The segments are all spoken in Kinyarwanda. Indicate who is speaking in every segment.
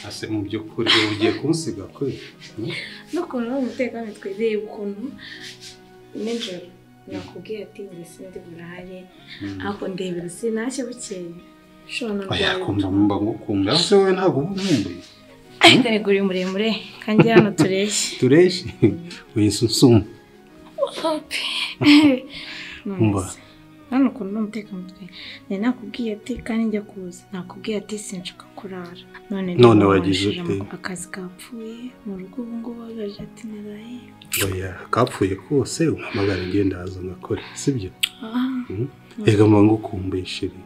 Speaker 1: ase mu byukuri ugiye kunsiga kwe
Speaker 2: no kono umutekano twizeye ukuntu nijoro nakubwiye ati nzi sindi buraye ako ndebera sinashye bukeye shona
Speaker 1: mba ngukunda se wowe ntago ubumbuye
Speaker 2: Ego uri muremure kandi hano tureshye
Speaker 1: wisusuma
Speaker 2: mba hano ukuntu n'umutekano twe nakubwiye ati kandi njya kuza nakubwiye ati sinshaka kurara none wagize ute akazi kapfuye mu rugo ubu ngubu bagaje ati naraye
Speaker 1: oya kapfuye kose umpamagara ngenda haza ngakore sibyo ega mba ngukumbuye shiri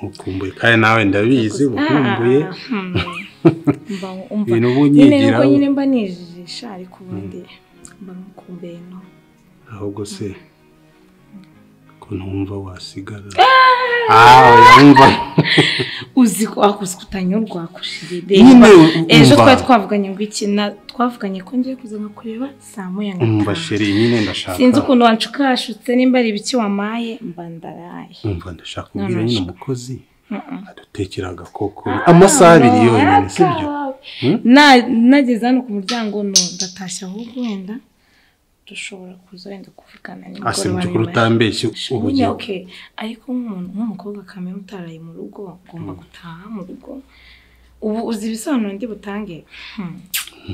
Speaker 1: ukumbuye kandi nawe ndabizi ukumbuye
Speaker 2: ibintu bunyigira nyine mba nijijisha ariko ubundi mba mukumbuye no
Speaker 1: ahubwo se ko numva wasigara yumva
Speaker 2: uzi ko akutanyurwa kushiride ejo twavuganye ngo twavuganye ko ngiye kuza kureba saa moya
Speaker 1: umva sheri nyine ndashaka
Speaker 2: sinzi ukuntu wancukashutse nimba ari ibiki wamaye mba ndaraye
Speaker 1: umva ndashaka kubwira nyine umukozi adutekera agakoko amasaha abiri yonyine sibyo
Speaker 2: nageze hano ku muryango no ndatashya ahubwo wenda dushobora kuza wenda kuvugana
Speaker 1: n'umugore wa utambeshye ubugiye
Speaker 2: okay ariko nk'umukobwa kamera utaraye mu rugo ngomba gutaha mu rugo ubu uzi ibisobanuro ndi butange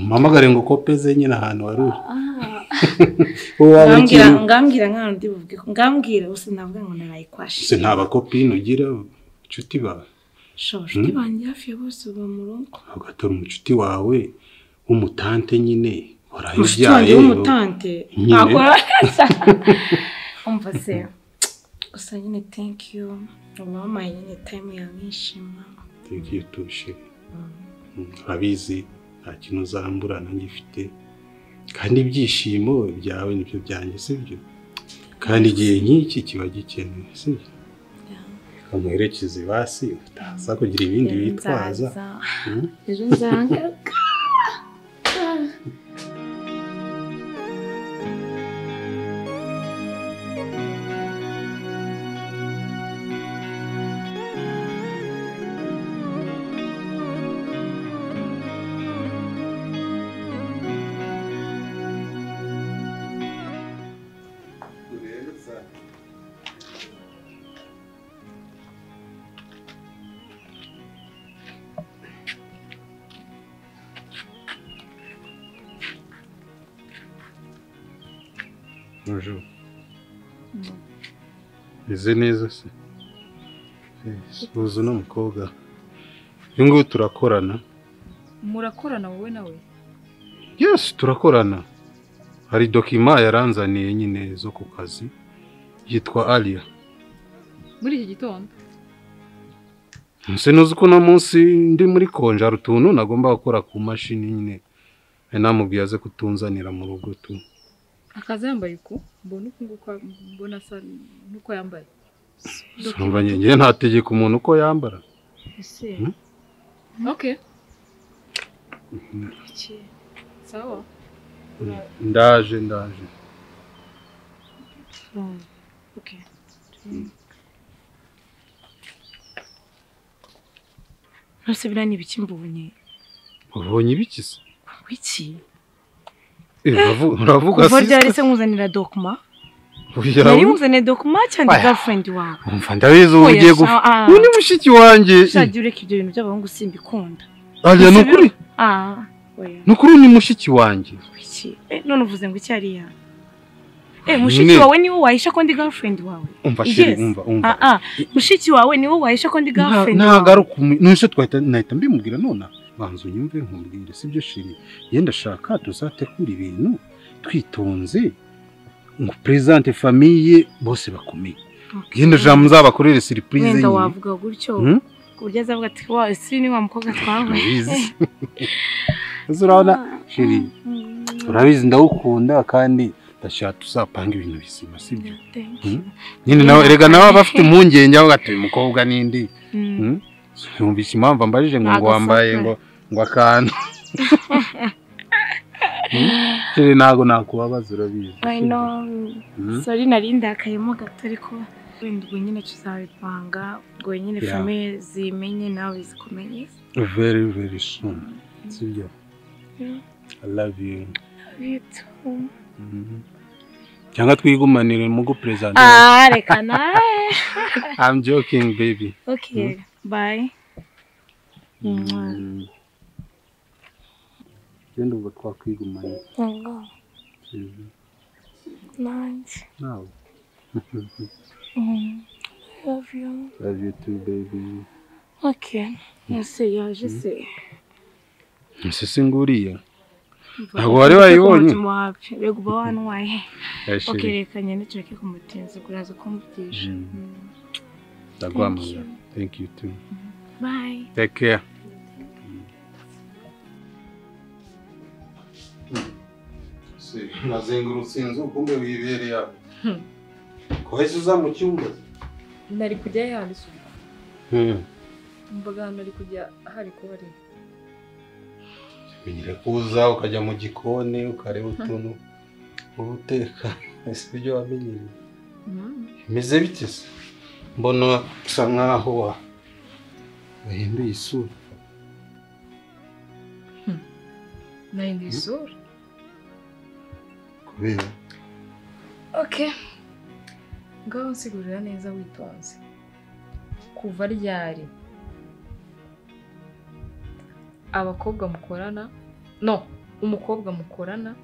Speaker 1: mpamagare ngo kopeze nyine ahantu waruri
Speaker 2: ngambwira nk'ahantu ndi buvuge ngambwira gusa navuga ngo naraye kwashi
Speaker 1: se nta bakopine ugira inshuti bawe
Speaker 2: inshuti banjye hafi ya bose baba mu rugo
Speaker 1: ugatora umucuti wawe w'umutante nyine
Speaker 2: warayibyaye w'umutante umva se gusa nyine thank you wamaye nyine time yawe nishima
Speaker 1: thank you too shiri urabizi nta kintu uzambura nanjye ifite kandi ibyishimo byawe nibyo byanjye sibyo kandi igihe nk'iki kiba gikenewe sibyo amuherekeze basi utaza kugira ibindi bitwaza
Speaker 2: ejo nzangaruka
Speaker 1: Bonjour. Ize neza se. Uzu no mukobwa. Yungu turakorana.
Speaker 3: Murakorana wowe nawe?
Speaker 1: Yes, turakorana. Hari document yaranzaniye nyine zo ku kazi. Yitwa Alia.
Speaker 3: Muri iki gitondo.
Speaker 1: Nse nuzi ko na munsi ndi muri konja rutuntu nagomba gukora ku mashini nyine. Namubwiye aze kutunzanira mu rugo tu.
Speaker 3: Akazi yambaye uko mbona uko mbona asa nuko yambaye.
Speaker 1: Somba ngiye ntategeka umuntu uko yambara.
Speaker 2: Ese.
Speaker 3: Okay. Sawa.
Speaker 1: Ndaje.
Speaker 2: Okay. Nose birani biki mbonye.
Speaker 1: Ubonye ibikise?
Speaker 2: Wiki?
Speaker 1: Uravuga
Speaker 2: se ryari se nkuzanira document yari nkuzanira document cyangwa girlfriend wawe
Speaker 1: umva ndabizi ugiye gufa uni mushiki wanjye
Speaker 2: shajure ko ibyo bintu by'abahungu simbikunda
Speaker 1: Alia nukuri
Speaker 2: oya
Speaker 1: nukuri ni mushiki wanjye
Speaker 2: iki none uvuze ngo iki ari ya mushiki wawe niwe wahisha ko ndi girlfriend wawe
Speaker 1: umva shiri umva
Speaker 2: mushiki wawe niwe wahisha ko ndi girlfriend
Speaker 1: ntagaruka nuse twahita nahita mbimubwira none banzu nyumve nkumbwire sibyo shiri yenda shaka tuzatekura ibintu twitonze ngo presente famille bose bakomeye yenda jamu zabakorere surprise
Speaker 2: yenda wavuga gutyo kurya azavuga ati wa si ni wa mukobwa twawe
Speaker 1: uzurabona shiri urabizi ndawukunda kandi ndashaka tuzapanga ibintu bizima sibyo nyine nawe erega nawe bafite impungenge aho gatuye umukobwa nindi yumvise impamvu mbajije ngo wambaye ngo akantu shiri nago nakubabaza urabizi
Speaker 2: I know sorry narindakayemo gato ariko wenda ubwo nyine tuzabipanga ubwo nyine famiye zimenye nawe zikumenye
Speaker 1: very very soon sibyo. I love you.
Speaker 2: Love you too.
Speaker 1: Cyangwa twigumanire mu gupresent.
Speaker 2: Reka nawe.
Speaker 1: I'm joking baby.
Speaker 2: Okay, bye.
Speaker 1: Genda ubwo twakwigumanye.
Speaker 2: Nice.
Speaker 1: No.
Speaker 2: Love you.
Speaker 1: Love you too baby.
Speaker 2: Okay. Je sais.
Speaker 1: Ese singuriye. Ntabwo wari wayibonye.
Speaker 2: Rego uba wanwaye. Okay, reka nyine tureke kumutinza kuraza kumvugisha.
Speaker 1: Ndagwamagana. Thank you too.
Speaker 2: Bye.
Speaker 1: Take care. Nazengurutse inzu kumbe wibereye aho. Kohese uza mu cyumba.
Speaker 3: Nari kujya yandi suba. Mbaga nari kujya hari kuba ari.
Speaker 1: Binyire kuza ukajya mu gikoni ukareba utuntu ubuteka. Ese byo wamenyereye. Meze bite se? Mbona usa nkaho wahinduye isura.
Speaker 3: Nahinduye isura?
Speaker 1: Kubera?
Speaker 3: Okay. Ngaho nsigurira neza witonze. Kuva ryari abakobwa mukorana umukobwa mukorana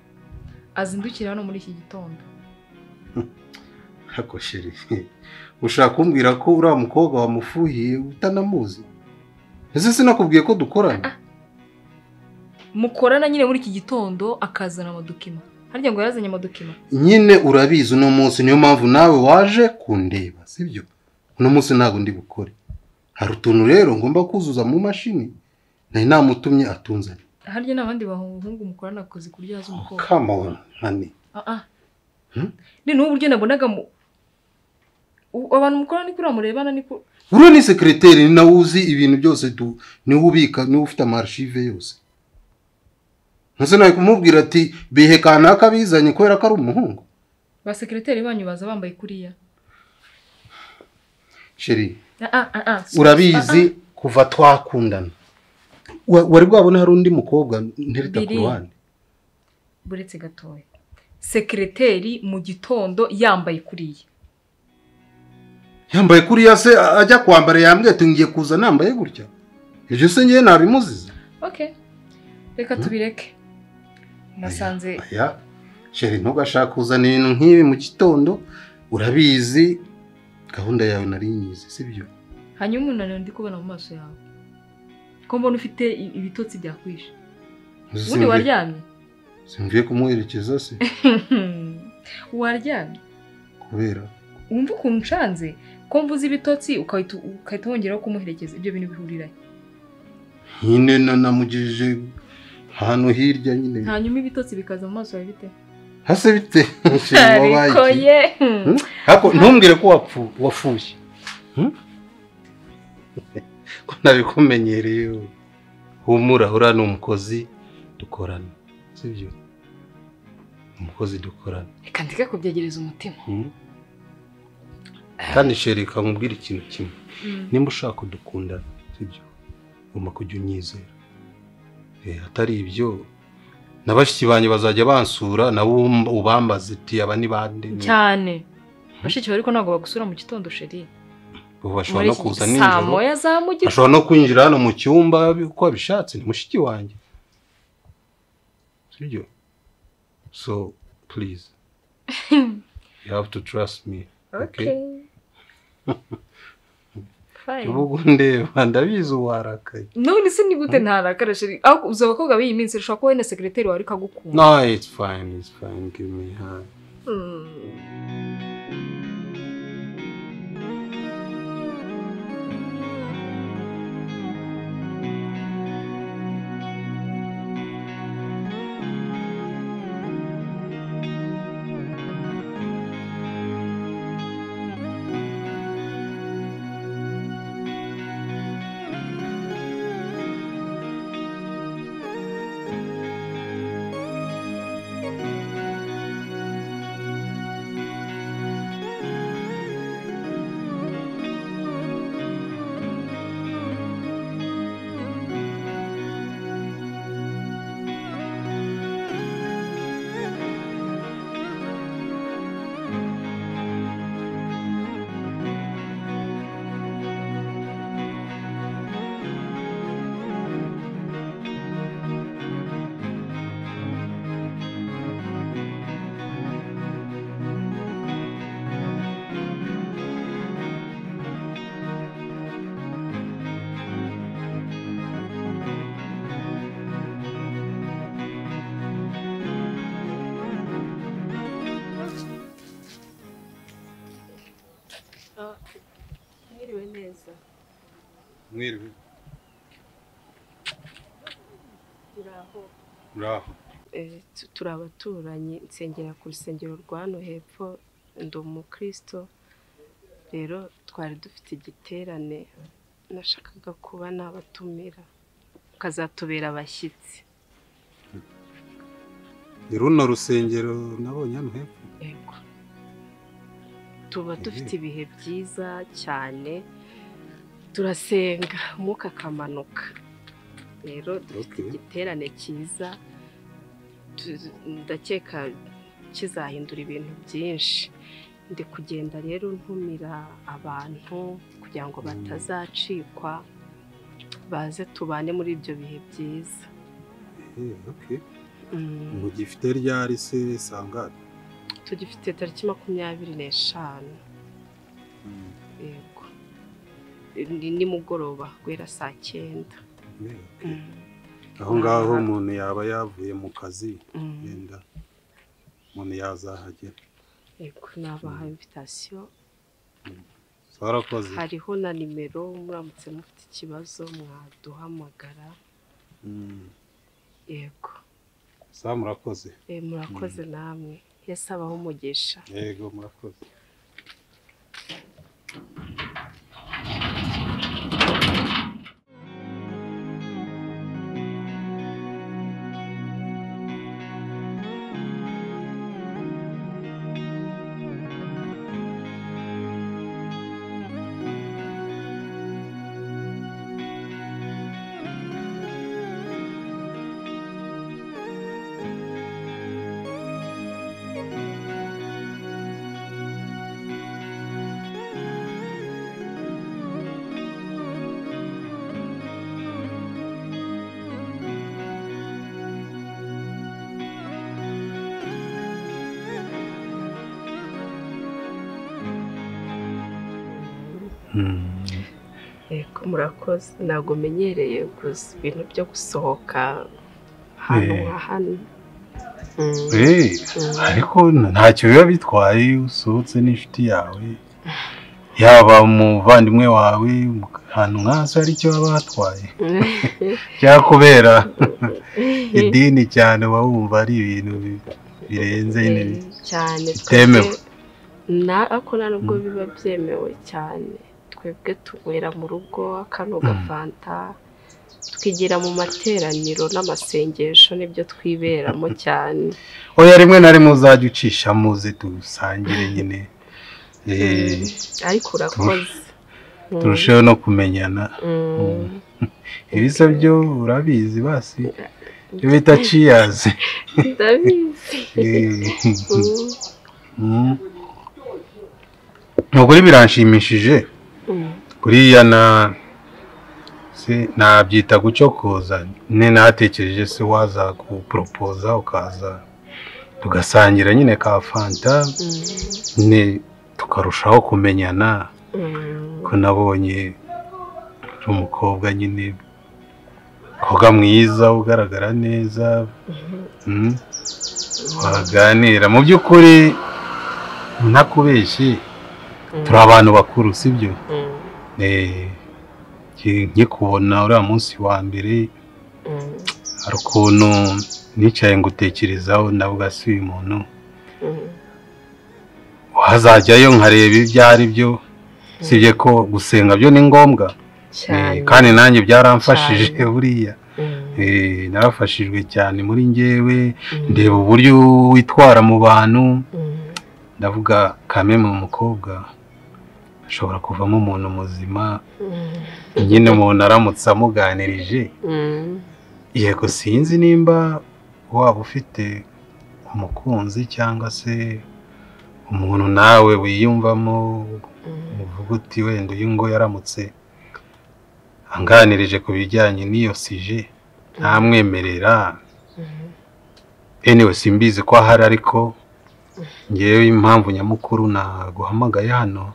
Speaker 3: azindukira hano muri iki gitondo.
Speaker 1: Hako sheri. Ushaka kumbwira ko uri umukobwa wamufuhiye utanamuzi? Ese sinakubwiye ko dukorana?
Speaker 3: Mukorana nyine muri iki gitondo akazana amadokima. Harya ngo yarazanye amadokima.
Speaker 1: Nyine urabizi uno munsi niyo mpamvu nawe waje kundeba, sibyo? Uno munsi ntago ndi bukore. Hari utuntu rero ngomba kuzuza mu mashini. Nari namutumye atunzanye.
Speaker 3: Harya nabandi bahungu mukorana akoze kuryaza umukobwa.
Speaker 1: Come on, honey.
Speaker 3: Ni n'uburyo nabonaga abantu mukorana ni kuri amurebana ni ko.
Speaker 1: Uro ni secrétaire ni nawe uzi ibintu byose ni ubika ni ufite amarchive yose. Nase nawe kumubwira ati bihe kanaka bizanye kwera ko ari umuhungu.
Speaker 3: Ba secrétaire banyu baza bambaye kuriya.
Speaker 1: Sheri. Urabizi kuva twakundana. Wari bwabone hari undi mukobwa nterita ku ruhande.
Speaker 3: Buretse gatoya. Secrétaire mu gitondo yambaye kuriya.
Speaker 1: Yambaye kuriya se ajya kwambara yambwiye tungiye kuza nambaye gutya. Ibyo se ngiye nabimuziza.
Speaker 3: Okay. Reka tubireke. Nasanze
Speaker 1: Sheri ntugashaka kuzana ibintu nk'ibi mu gitondo urabizi gahunda yawe nari nyizi sibyo.
Speaker 3: Hanyuma umunaniro ndi kubona mu maso yawe. Ko mbona ufite ibitotsi byakwishe. Ubundi waryamye?
Speaker 1: Simvuye kumuherekeza se.
Speaker 3: Waryamye?
Speaker 1: Kubera
Speaker 3: wumva ukuntu ncanze ko mvuze ibitotsi ukahita wongeraho kumuherekeza ibyo bintu bihurirayo.
Speaker 1: Nyine namugejeje ahantu hirya nyine.
Speaker 3: Hanyuma ibitotsi bikaza mu maso yawe bite?
Speaker 1: Hase bite?
Speaker 3: Ariko ye.
Speaker 1: Hako ntumbwire ko wafuye. Ko nabikumenyereye. Humura ura n'umukozi dukorana. Sibyo? Umukozi dukorana.
Speaker 3: Reka ndike kubyegereza umutima.
Speaker 1: Kandi sheri kamubwira ikintu kimwe. Nimba ushaka kudukundana, sibyo? Ugomba kujya unyizera. Atari ibyo nabashiki banje bazajya bansura nabo ubambaze ati aba ni bande
Speaker 3: cyane. Bashiki bariko ntago bagusura mu gitondo sheri.
Speaker 1: Bashobora no kuza ninjoro.
Speaker 3: Samoya zamugira.
Speaker 1: Bashobora no kwinjira hano mu cyumba uko bishatse ni mushiki wanjye. Sibyo? So please. You have to trust me. Okay?
Speaker 3: Fine.
Speaker 1: Ubu ndeba ndabizi warakaye.
Speaker 3: None se ni gute ntarakara sheri? Aho uza bakobwa biyi minsi ushaka ko na secrétaire wari kagukunda.
Speaker 1: No, it's fine. Give me a
Speaker 4: neza.
Speaker 1: Mwiriwe. Muraho.
Speaker 4: Turi abaturanyi nsengera ku rusengero rwa hano hepfo, ndi umukristo. Rero twari dufite igiterane nashakaga kuba nabatumira kazatubera abashyitsi.
Speaker 1: Runo rusengero nabonye hano hepfo.
Speaker 4: Yego. Tuba dufite ibihe byiza cyane, turasenga umwuka akamanuka. Rero dufite igiterane cyiza, ndakeka kizahindura ibintu byinshi. Ndi kugenda rero ntumira abantu kugira ngo batazacikwa, baze tubane muri ibyo bihe byiza.
Speaker 1: Okay. Mugifite ryari se sangana?
Speaker 4: Tugifite tariki 25. Yego. Ni mugoroba guhera saa 9.
Speaker 1: Aho ngaho umuntu yaba yavuye mu kazi yenda umuntu yazahagera.
Speaker 4: Yego, nabaha invitation.
Speaker 1: Sarakoze.
Speaker 4: Hariho na nimero muramutse mufite ikibazo mwaduhamagara. Yego.
Speaker 1: Murakoze.
Speaker 4: Murakoze namwe. Yesu abaho umugisha.
Speaker 1: Yego, murakoze.
Speaker 4: Yego, murakoze. Ntabwo menyereye gusa ibintu byo gusohoka hano hano.
Speaker 1: Ariko ntacyo biba bitwaye usohotse n'inshuti yawe, yaba umuvandimwe wawe, ahantu nk'aho ari cyo baba batwaye. Cyangwa kubera idini cyane uba wumva ari ibintu birenze
Speaker 4: cyane
Speaker 1: bitemewe.
Speaker 4: Ariko nubwo biba byemewe cyane, twebwe tunywera mu rugo akano gafanta, twigira mu materaniro n'amasengesho, nibyo twiberamo cyane.
Speaker 1: Oya, rimwe na rimwe uzajya ucisha muze dusangire nyine.
Speaker 4: Ariko urakoze.
Speaker 1: Turusheho no kumenyana. Ibisa byo urabizi basi. Ibyo bita cheers.
Speaker 4: Ndabizi.
Speaker 1: Nukuri biranshimishije. Kuriya nabyita gucokoza. Natekereje se waza kupropoza ukaza tugasangira nyine ka fanta, tukarushaho kumenyana. Ko nabonye umukobwa nyine koga mwiza ugaragara neza. Waganira mu by'ukuri ntakubeshye, turi abantu bakuru sibyo? Nkikubona uriya munsi wa mbere hari ukuntu nicaye ngutekerezaho, ndavuga si uyu muntu wazajyayo nkareba ibyo ari byo, sibye ko gusenga byo ni ngombwa kandi nanjye byaramfashije buriya. Narafashijwe cyane muri njyewe, ndeba uburyo witwara mu bantu, ndavuga kame mu mukobwa ashobora kuvamo umuntu muzima nyine umuntu aramutse amuganirije. Yego, sinzi nimba waba ufite umukunzi cyangwa se umuntu nawe wiyumvamo uvuga uti wenda uyu ngo yaramutse anganirije ku bijyanye n'iyo sije ntamwemerera. Anyway, simbizi ko ahari, ariko ngewe impamvu nyamukuru naguhamagaye hano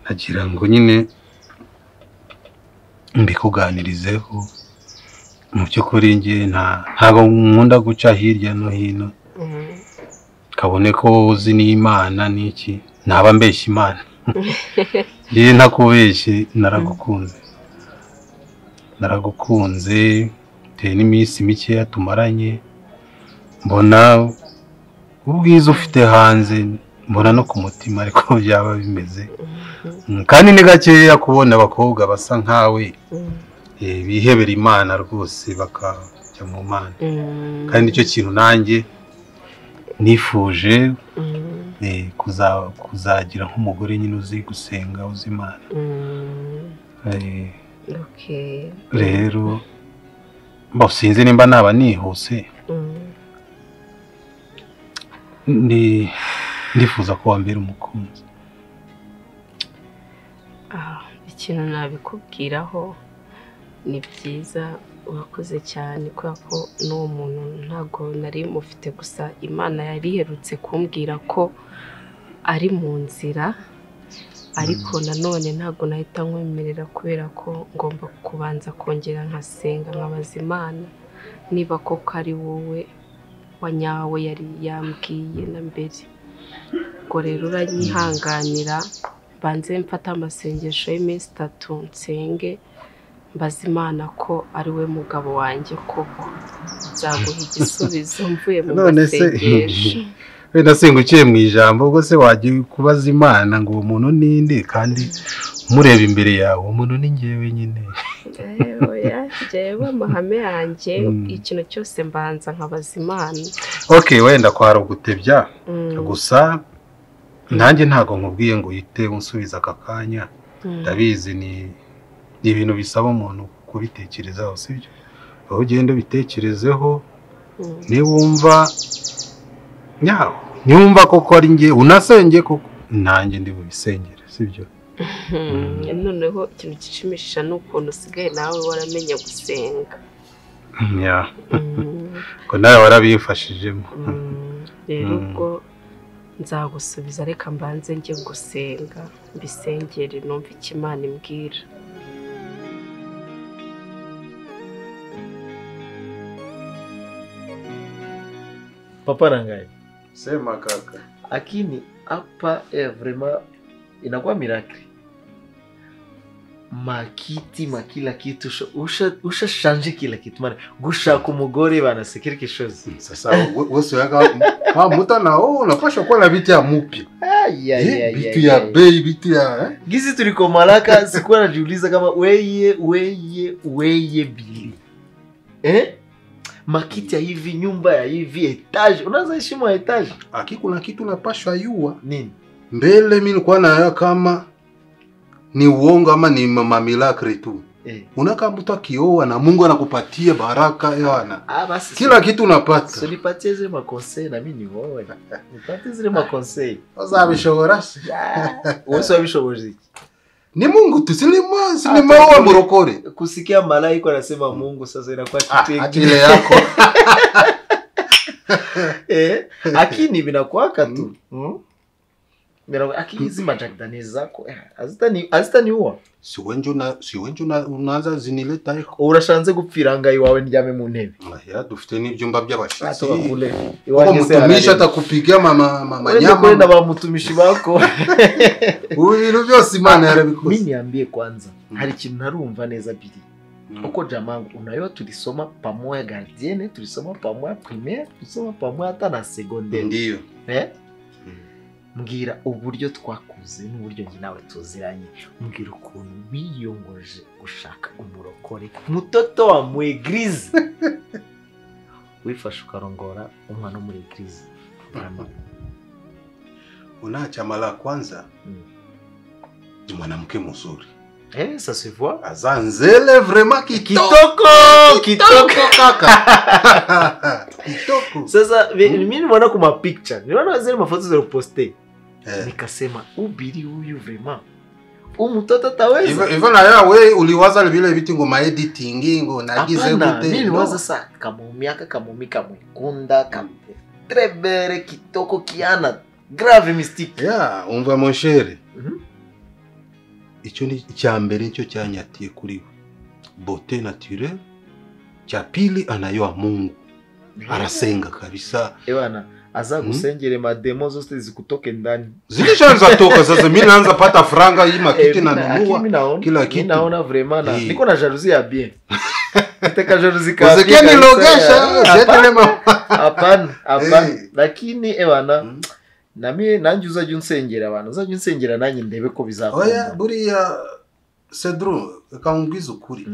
Speaker 1: nagira ngo nyine mbikuganirizeho. Mu by'ukuri nge ntabwo nkunda guca hirya no hino kabone ko uzi n'Imana n'iki, naba mbeshya Imana. Iyi ntakubeshye naragukunze bitewe n'iminsi mikeya tumaranye, mbona ubwiza ufite hanze, mbona no ku mutima ariko byaba bimeze, kandi ni gakeya kubona abakobwa basa nkawe bihebera Imana rwose bakajya mu Mana, kandi icyo kintu nanjye nifuje kuzagira nk'umugore nyine uzi gusenga, uzi Imana. Rero sinzi nimba naba nihuse, ndifuza ko wambera umukunzi.
Speaker 4: Ikintu nabikubwiraho ni byiza, urakoze cyane kubera ko n'uwo muntu ntago nari mufite, gusa Imana yari iherutse kumbwira ko ari mu nzira, ariko nanone ntago nahita nkwemerera kubera ko ngomba kubanza kongera nkasenga nkabaza Imana niba koko ari wowe wanyawe yari yambwiye na mbere. Ubwo rero uranyihanganira, banze mfata amasengesho y'iminsi 3 nsenge mbaza Imana ko ari we mugabo wanjye koko nzaguha igisubizo mvuye mu masengesho.
Speaker 1: Wenda singuciye mu ijambo, ubwo se wagiye kubaza Imana ngo uwo muntu ninde, kandi mureba imbere yawe umuntu ni njyewe nyine.
Speaker 4: Oya, njyewe amahame yanjye ikintu cyose mbanza nkabaza Imana.
Speaker 1: Okay, wenda kwara ugutebya, gusa nanjye ntago nkubwiye ngo uhite unsubiza aka kanya, ndabizi ni ibintu bisaba umuntu kubitekerezaho, sibyo? Aho ugenda ubitekerezeho, niwumva nyumva koko ari njye unasenge koko, nanjye ndi bubisengere, sibyo?
Speaker 4: Noneho ikintu gishimisha ni ukuntu usigaye nawe waramenye gusenga.
Speaker 1: Ko nawe warabifashijemo.
Speaker 4: Rero ubwo nzagusubiza, reka mbanze njye gusenga mbisengere numva icyo Imana imbwira.
Speaker 5: Papa Rangai.
Speaker 1: Sema kaka.
Speaker 5: Lakini hapa vraiment inakuwa miracle. Makiti makila kitu usha change kila kitu, maana gushaka umugore banasekera kishozi.
Speaker 1: Sasa wose yaka muta nao unapasha kuwa na vitu ya mupya. Vitu ya bei, vitu ya
Speaker 5: gizi tuliko Malaka sikuwa najiuliza kama weye bili. Makiti ya hivi, nyumba ya hivi, etage. Unaanza heshima ya etage.
Speaker 1: Kuna kitu unapashwa yua.
Speaker 5: Nini?
Speaker 1: Mbele mimi nilikuwa na kama ni uongo ama ni miracle tu. Unaka mtu akioa na Mungu anakupatia baraka yana.
Speaker 5: Basi
Speaker 1: kila kitu unapata.
Speaker 5: So nipatie zile makonsei na mimi nioe. Nipatie zile makonsei.
Speaker 1: Sasa bishobora.
Speaker 5: Wewe bishobora.
Speaker 1: Ni Mungu tu, sinema wa murokore.
Speaker 5: Kusikia malaika anasema Mungu, sasa inakuwa kitu
Speaker 1: kile yako.
Speaker 5: Lakini vinakuwaka tu. Akili hizi majakdani zako hazitaniua.
Speaker 1: Si wenjo unaanza zinileta iko.
Speaker 5: Urashanze gupfiranga iwawe ndyame mu ntebe.
Speaker 1: Dufite n'ibyumba by'abashitsi.
Speaker 5: Iwawe
Speaker 1: mutumisha atakupiga mama nyama.
Speaker 5: Kwenda bamutumishi bako.
Speaker 1: Ibintu byose Imana yarabikoze.
Speaker 5: Mimi niambie kwanza, hari ikintu ntarumva neza biri. Uko jamangu unayo tulisoma pamoja gardienne, tulisoma pamoja primaire, tulisoma pamoja hata na secondaire.
Speaker 1: Ndiyo.
Speaker 5: Mbwira uburyo twakuze n'uburyo njye nawe tuziranye. Mbwira ukuntu wiyongoje gushaka umurokore mutoto wa mu eglise. Wifashe ukarongora umwana muri eglise.
Speaker 1: Unaacha mara kwanza. Ni mwanamke mzuri.
Speaker 5: Ça se voit.
Speaker 1: Azanzele vraiment
Speaker 5: kitoko kaka.
Speaker 1: Kitoko.
Speaker 5: Sasa mimi nimeona kuma picture. Nimeona zile mafoto za poster. Nikasema ubiri huyu vraiment. Mtoto taweza.
Speaker 1: Hivyo na wewe uliwaza vile vitu ngo editing ngo nagize
Speaker 5: gute. Mimi niwaza sasa kama miaka kama mwikunda kama trebere kitoko kiana grave mystique.
Speaker 1: Umva mon cher. Icyo ni cyambere cyo cyanyatiye kuri we. Beauté naturelle. Cha pili anayoa Mungu. Arasenga kabisa.
Speaker 5: Ewana aza gusengere mademo zote zikutoke ndani.
Speaker 1: Zilishaanza toka sasa, mimi naanza pata franga hii makiti na nunua kila kitu.
Speaker 5: Naona vraiment na niko na jalousie ya bien. Nataka jalousie kama.
Speaker 1: Usikie nilogesha,
Speaker 5: hapana. Lakini bana na mimi nanjuza junsengera abantu. Uza junsengera nanjye ndebe ko bizakora.
Speaker 1: Oya buriya Cedro akambwiza ukuri.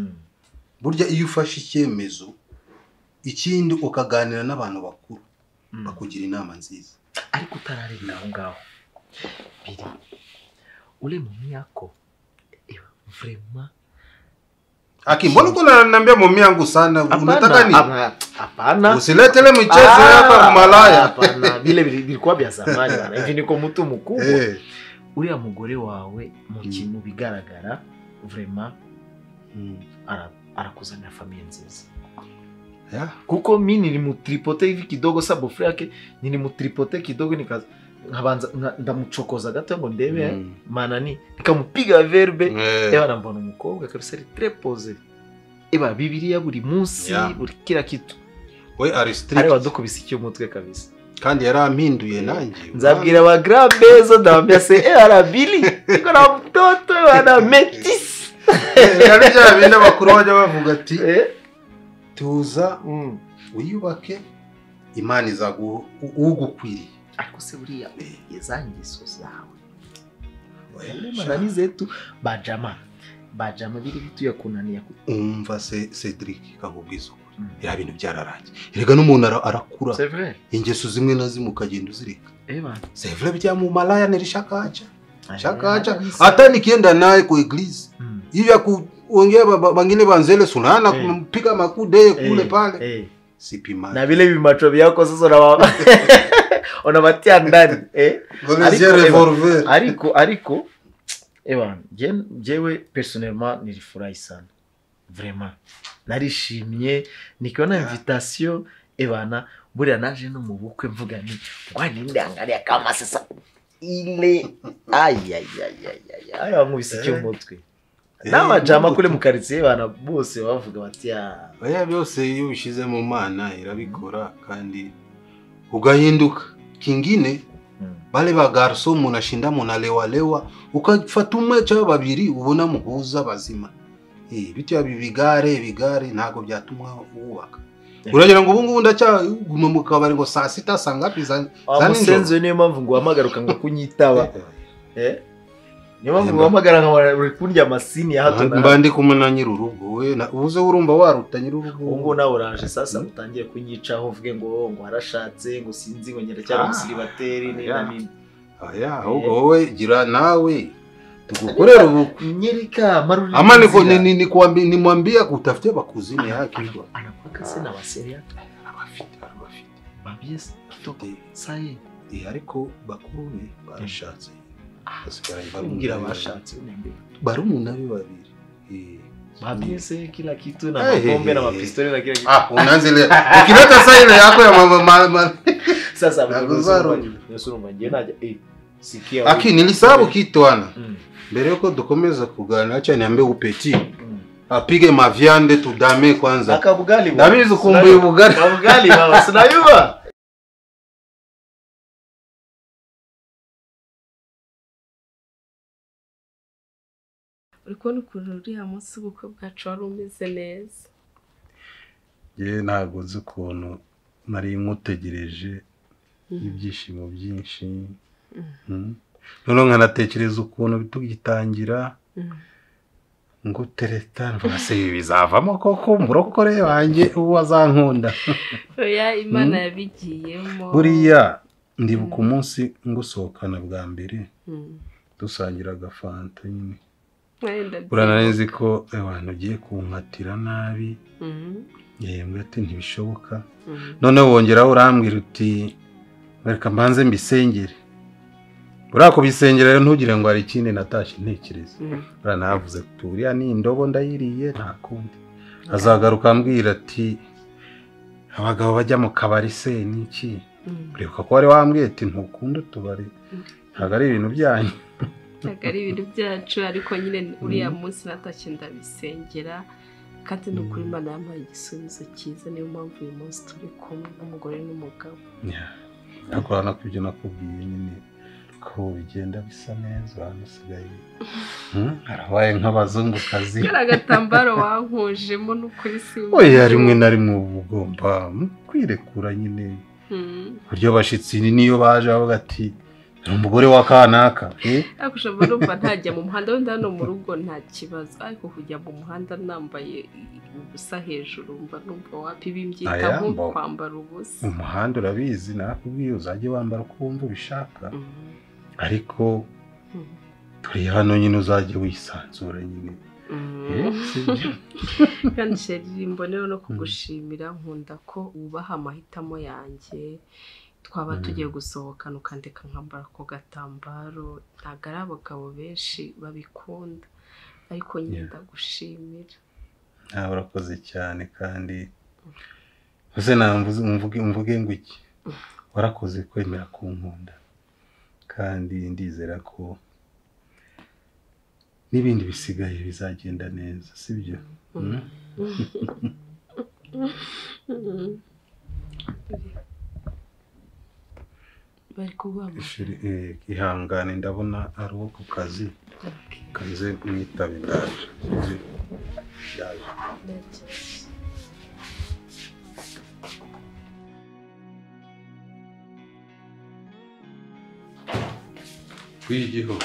Speaker 1: Burya iyo ufashe icyemezo ikindi ukaganira n'abantu bakuru bakugira inama nziza.
Speaker 5: Ariko utararenga aho ngaho. Biri. Ule mumi yako vraiment
Speaker 1: mbona uko unaniambia mumi yangu sana? Unataka nini?
Speaker 5: Hapana.
Speaker 1: Usiletele mchezo hapa malaya.
Speaker 5: Hapana. Vile vilikuwa vya zamani bana. Hivi niko mtu mkubwa. Uriya mugore wawe mu kintu bigaragara vraiment arakuzanira famille nziza. Kuko mimi nilimutripote hivi kidogo sa bofre yake nilimutripote kidogo nkabanza ndamuchokoza gato ngo ndebe manani nikamupiga verbe eba mbona umukobwa kabisa ari très posé eba bibiliya buri munsi buri kila kitu
Speaker 1: we ari strict
Speaker 5: ari wadukubise icyo mutwe kabisa
Speaker 1: kandi yarampinduye nanjye
Speaker 5: nzabwira ba grand bezo ndambya se arabili niko na mtoto wana metis
Speaker 1: yari byabinde bakuru bajya bavuga ati tuza wiyubake imana izagu ugukwiriye.
Speaker 5: Ariko se buriya yezangiso zawe manani zetu bajama biri bitu yakunaniya
Speaker 1: umva se Cedric kakubwiza ukuri ya bintu byararangiye erega n'umuntu arakura ingeso zimwe na zimwe ukagenda uzireka c'est vrai bya mu malaya nirishakacha hata nikienda naye ku eglise hivi kuongea bangine banzele sunana kumpiga makude kule pale sipima
Speaker 5: na vile bimacho byako sasa na unabatia ndani ariko jewe personnellement nilifurahi sana vraiment narishimye nikiona invitation ebana buri naje no mu bukwe mvuga ni ngwani ndangalia kama sasa ile ay nkubise umutwe n'abajama kule mu quartier bana bose bavuga bati
Speaker 1: oya byose iyo bishize mu mana irabikora kandi ugahinduka kingine bale ba garso munashinda munalewa ukafata umwecha babiri ubona muhuza bazima bitu ya bigare ntago byatumwa ubaka uragira ngo ubungu ndacha mu kabari ngo saa 6 sangapi za
Speaker 5: musenzo niyo mpamvu ngo hamagaruka ngo kunyitaba niyo mpamvu ngo hamagara ngo kurya amasini ya hato
Speaker 1: mba ndi kumena nyirurugo we ubuze urumva waruta nyirurugo
Speaker 5: ngo nawe uraje sasa utangiye kunyicaho uvuge ngo harashatse ngo sinzi ngo nyere cyangwa musiribateri nini
Speaker 1: aya ahubwo wowe gira nawe tugukorera ubu
Speaker 5: nyerika maruri
Speaker 1: amani ko ni mwambia kutafutia bakuzini yake hivyo
Speaker 5: anakuwa sina waseri yake
Speaker 1: abafite
Speaker 5: babies kitoko sai
Speaker 1: ariko bakuru barashatse asikara
Speaker 5: barugira bashatse unembe
Speaker 1: barumuna be babiri
Speaker 5: babiese kila kitu na mapombe na mapistoli na kila kitu
Speaker 1: unaanzile ukileta saile yako ya mama
Speaker 5: sasa nasuru nje naja sikia
Speaker 1: aki nilisabu kitu ana mbere yuko dukomeza kuganira acha niambe upeti apige mavyande tudame kwanza
Speaker 5: akabugali
Speaker 1: ndabizi ukumbuye ubugali
Speaker 5: baba sinayuba
Speaker 4: uriko n'ukuntu uriya munsi ubukwe bwacu wari umeze neza
Speaker 1: ntago nzi ukuntu nari mutegereje ibyishimo byinshi noneho nkanatekereza ukuntu bitugitangira ngo tereta mbase bizavamo koko murokore wanjye ubu azankunda
Speaker 4: oya imana yabigiyemo
Speaker 1: buriya ndibuka umunsi ngusohokana bwa mbere dusangira agafanta nyine urananzi ko abantu ugiye kunkatira nabi yembwe ati ntibishoboka noneho wongeraho urambwira uti reka mbanze mbisengere urako bisengera rero ntugire ngo ari ikindi natashye ntekereza uranavuze turiya ni indobo ndayiriye nta kundi azagaruka ambwira ati abagabo bajya mu kabari se niki uribuka ko wari wambwiye ati ntukunda tubari ntago ari ibintu byanyu
Speaker 4: ntago ari ibintu byacu ariko nyine uriya munsi natashye ndabisengera kandi n'ukuri Imana yampaye igisubizo cyiza niyo mpamvu uyu munsi turi kumwe n'umugore n'umugabo
Speaker 1: nakorana ku byo nakubwiye nyine ko bigenda bisa neza hano usigaye harabaye nk'abazungukazi
Speaker 4: kariya gatambaro wankujemo n'ukuri si
Speaker 1: oya rimwe na rimwe uba ugomba kwirekura nyine buryo abashitsi niyo baje bavuga ati umugore wa kanaka
Speaker 4: ariko ushobora numva ntajya mu muhanda wenda hano mu rugo nta kibazo ariko kujya mu muhanda nambaye ubusa hejuru mba numva wapibimbyita nko kwambara ubusa
Speaker 1: umuhanda urabizi nakubwiye uzajye wambara uko wumva ubishaka ariko turi hano nyine uzajya wisanzura nyine
Speaker 4: kandi sheri mbonera no kugushimira nkunda ko wubaha amahitamo yanjye twaba tugiye gusohokana ukandeka nkambara ako gatambaro ntabwo ari abagabo benshi babikunda ariko nyine ndagushimira
Speaker 1: nawe urakoze cyane kandi uze mvuge ngo iki warakoze kwemera kunkunda kandi ndizera ko n'ibindi bisigaye bizagenda neza sibyo
Speaker 4: bari kubaho
Speaker 1: ihangane ndabona ari uwo ku kazi kanze mwitabe ndaje kwigiho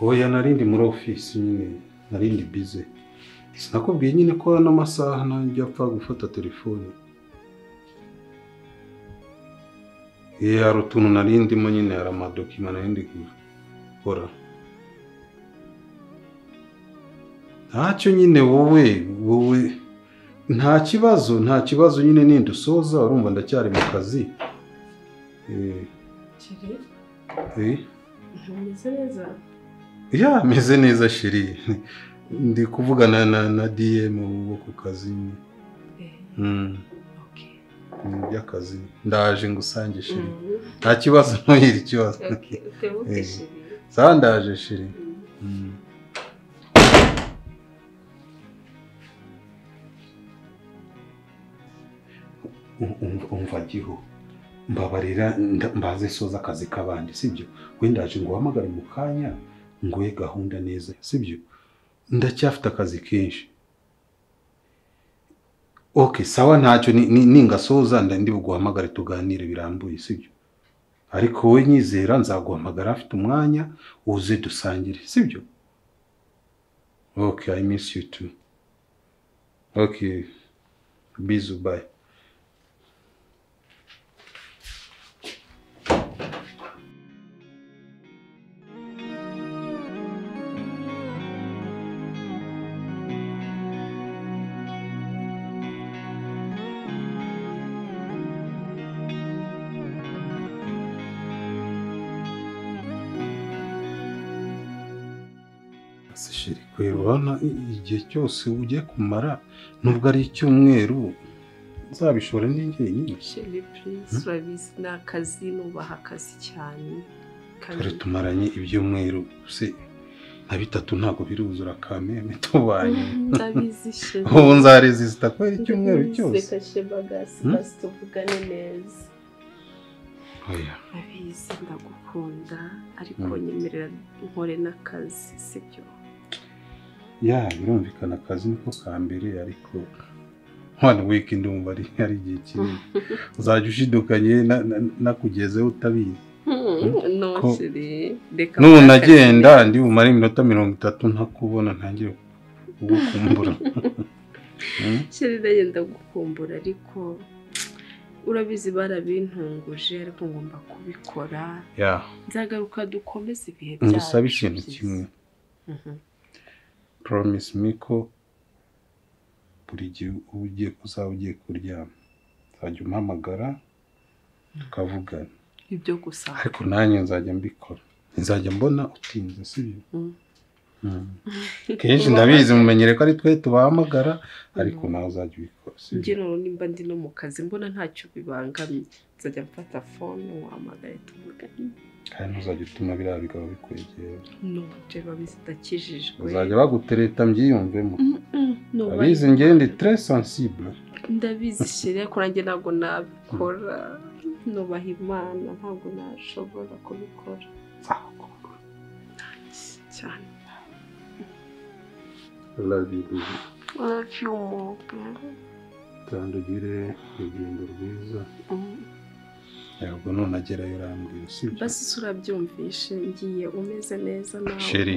Speaker 1: oya narindi muri office nyine narindi busy sinakubwiye nyine ko hano amasaha nanjye apfa gufata telefone hari utuntu narindimo nyine hari amadokima narindi gukora ntacyo nyine wowe nta kibazo nyine nindusoza urumva ndacyari mu kazi
Speaker 4: meze neza
Speaker 1: meze neza sheri ndi kuvugana na DM wo ku kazi by'akazi ndaje ngusange sheri nta kibazo ntuhire ikibazo sawa ndaje sheri umva giho mbabarira mbaze soza akazi kabandi sibyo wendaje ngo uhamagare mu kanya ngoye gahunda neza sibyo ndacyafite akazi kenshi okay sawa ntacyo ningasoza ndi buguhamagare tuganire birambuye sibyo ariko wowe nyizera nzaguhamagara afite umwanya uze dusangire sibyo okay I miss you too okay bizu bye urabona igihe cyose ugiye kumara nubwo ari icyumweru nzabishora n'ingeri nyinshi
Speaker 4: sheri please urabizi ni akazi nubaha akazi cyane
Speaker 1: turi tumaranye ibyumweru se na bitatu ntabwo biruzura kameme tubanye
Speaker 4: ndabizi sheri
Speaker 1: ubu nzarezisita kubera icyumweru cyose
Speaker 4: reka shebagasi basi tuvugane neza
Speaker 1: oya
Speaker 4: abizi ndagukunda ariko nyemerera nkore n'akazi sibyo
Speaker 1: birumvikana akazi niko ka mbere ariko one week ndumva ari igihe kinini uzajya ushidukanye nakugezeho utabizi
Speaker 4: no sheri reka
Speaker 1: n'ubu nagenda ndi bumare iminota 30 ntakubona ntangire kugukumbura
Speaker 4: sheri ndagenda gukumbura ariko urabizi barabintunguje ariko ngomba kubikora nzagaruka dukomeze ibihe byacu
Speaker 1: ngusaba ikintu kimwe promise me ko buri gihe ugiye kuryama uzajya umpamagara tukavugana
Speaker 4: ibyo gusa
Speaker 1: ariko nanjye nzajya mbikora nzajya mbona utinze sibyo kenshi ndabizi mumenyere ko ari twe tubahamagara ariko nawe uzajya ubikora
Speaker 4: njye none nimba ndi no mu kazi mbona ntacyo bibangamye nzajya mfata phone wahamagare tuvugane
Speaker 1: kandi ntuzajya utuma biriya bigabo bikwegera
Speaker 4: nuje babizi ndakijijwe
Speaker 1: uzajya bagutereta mbyiyumvemo abizi ngende très sensible
Speaker 4: ndabizi shiri ariko nanjye ntabwo nabikora nubaha Imana ntabwo nashobora kubikora cyane
Speaker 1: love you kandi ugire urugendo rwiza ntabwo none agerayo urambwira sibyo
Speaker 4: basi urabyumvishe ngiye umeze neza nawe
Speaker 1: Sheri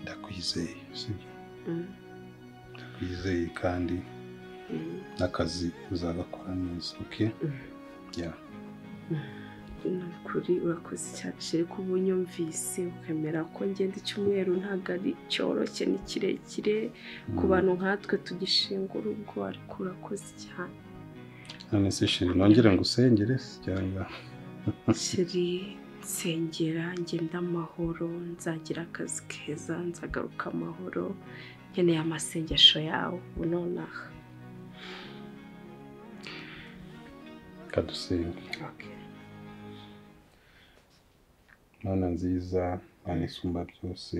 Speaker 1: ndakwizeye sibyo ndakwizeye kandi n'akazi uzagakora neza okay yeah
Speaker 4: nukuri urakoze cyane Sheri kuba unyumvise ukemera ko ngenda icyumweru ntabwo ari cyoroshye ni kirekire ku bantu nkatwe tugishinga urugo ariko urakoze cyane
Speaker 1: none se Sheri nongere ngusengere cyangwa
Speaker 4: Sheri nsengera ngenda amahoro nzagira akazi keza nzagaruka amahoro nkeneye amasengesho yawe nonaha
Speaker 1: kadusenge Mana nziza Mana isumba byose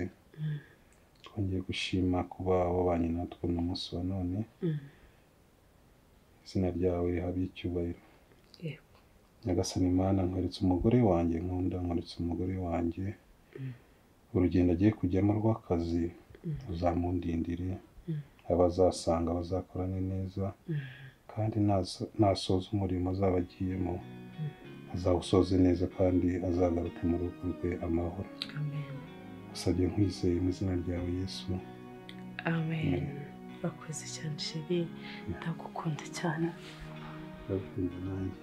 Speaker 1: twongeye gushima kuba wabanye natwe mu munsi wa none izina ryawe habe icyubahiro Nyagasani Imana nkweretse umugore wanjye nkunda nkweretse umugore wanjye urugendo agiye kujyamo rw'akazi uzamundindire abazasanga bazakorane neza kandi nasoza umurimo azabagiyemo azawusoze neza kandi azagaruke mu rugo rwe amahoro
Speaker 4: amen
Speaker 1: usabye nkwizeye mu izina ryawe Yesu
Speaker 4: amen bakoze cyane Sheri ndagukunda cyane
Speaker 1: ndagukunda nanjye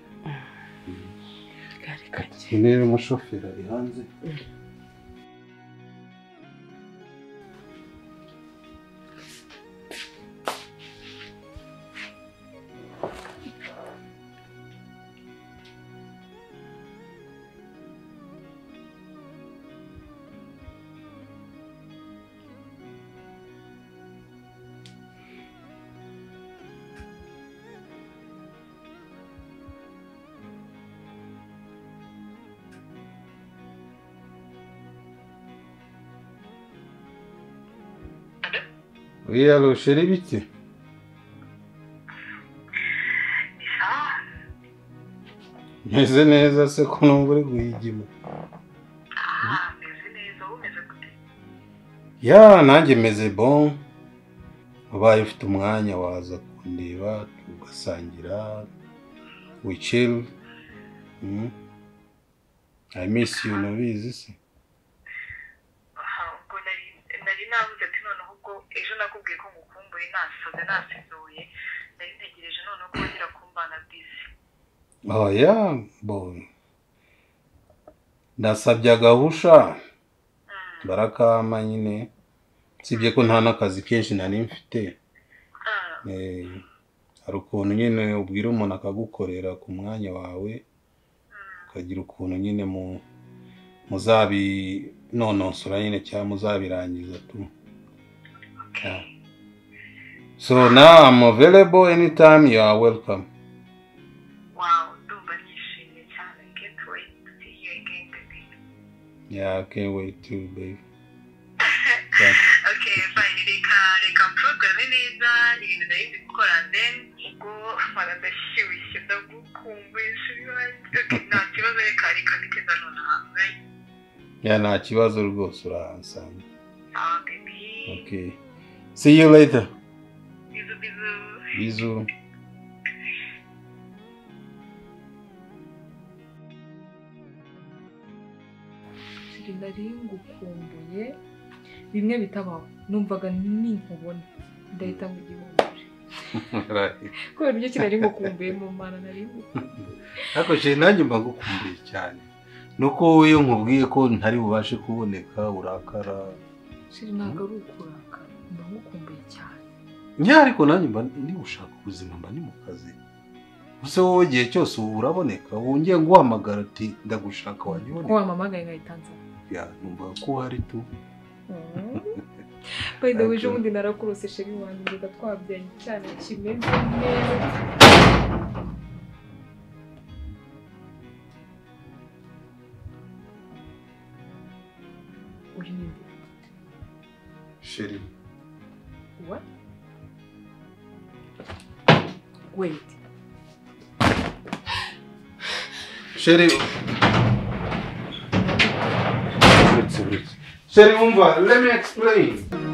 Speaker 4: gari kanje
Speaker 1: nere umushoferi ari hanze Oui, allô, Sheri bite? Meze neza se ko numva uri guhigima.
Speaker 6: Meze neza, umeze gute?
Speaker 1: Ya, nanjye meze bon. Ubaye ufite umwanya waza kundeba tugasangira. We chill. I miss you, nabizi se.
Speaker 6: Ubwo nari navuze ati noneho ubwo ejo nakubwiye ko ngukumbuye nasoze nasizuye nari ntegereje noneho ko wongera kumbana busy.
Speaker 1: Oh yeah, boy. Ndasabye agahusha. Barakama nyine. Sibye ko nta nakazi kenshi nari mfite. Hari ukuntu nyine ubwira umuntu akagukorera ku mwanya wawe. Ukagira ukuntu nyine muzabi nononsora nyine cyangwa muzabirangiza tu. Yeah. So now I'm available anytime you are welcome.
Speaker 6: Wow, ndumva nishimye cyane. Can't wait to see you again, baby.
Speaker 1: Yeah, I can't wait too, babe.
Speaker 6: Yeah. Okay, fine. Reka program neza ibintu nari ndi gukora then ubwo ndashyushye ndagukumbuye nta kibazo reka ndikeza nonaha, right?
Speaker 1: Yeah, nta kibazo rwose urahansanga.
Speaker 6: Baby.
Speaker 1: Okay. See you later.
Speaker 6: Bizu bizu.
Speaker 1: Bizu.
Speaker 3: Sheri nari ngukumbuye bimwe bitabaho numvaga ninkubona ndahita mu gihumbi kubera ibyo kinari ngukumbuye mu mana nari ngukumbuye
Speaker 1: ariko je nanjye mba ngukumbuye cyane nuko iyo nkubwiye ko ntari bubashe kuboneka urakara.
Speaker 3: Sheri ntabwo ari ukurakara mba ngukumbuye cyane
Speaker 1: Ariko nanjye mba ndi gushaka ubuzima mba ni mu kazi. Use wowe igihe cyose uraboneka wongeye guhamagara ati ndagushaka wanyiboneka.
Speaker 3: ko wamamagaye ngahitanza
Speaker 1: Ya numva ko hari tu.
Speaker 3: By the way, ubundi narakurose Sheri wanjye ndeka twabyanye cyane kimeze neza. uyu ni nde?
Speaker 1: Sheri.
Speaker 3: What? Wait.
Speaker 1: Sheri. Sheri, umva, let me explain.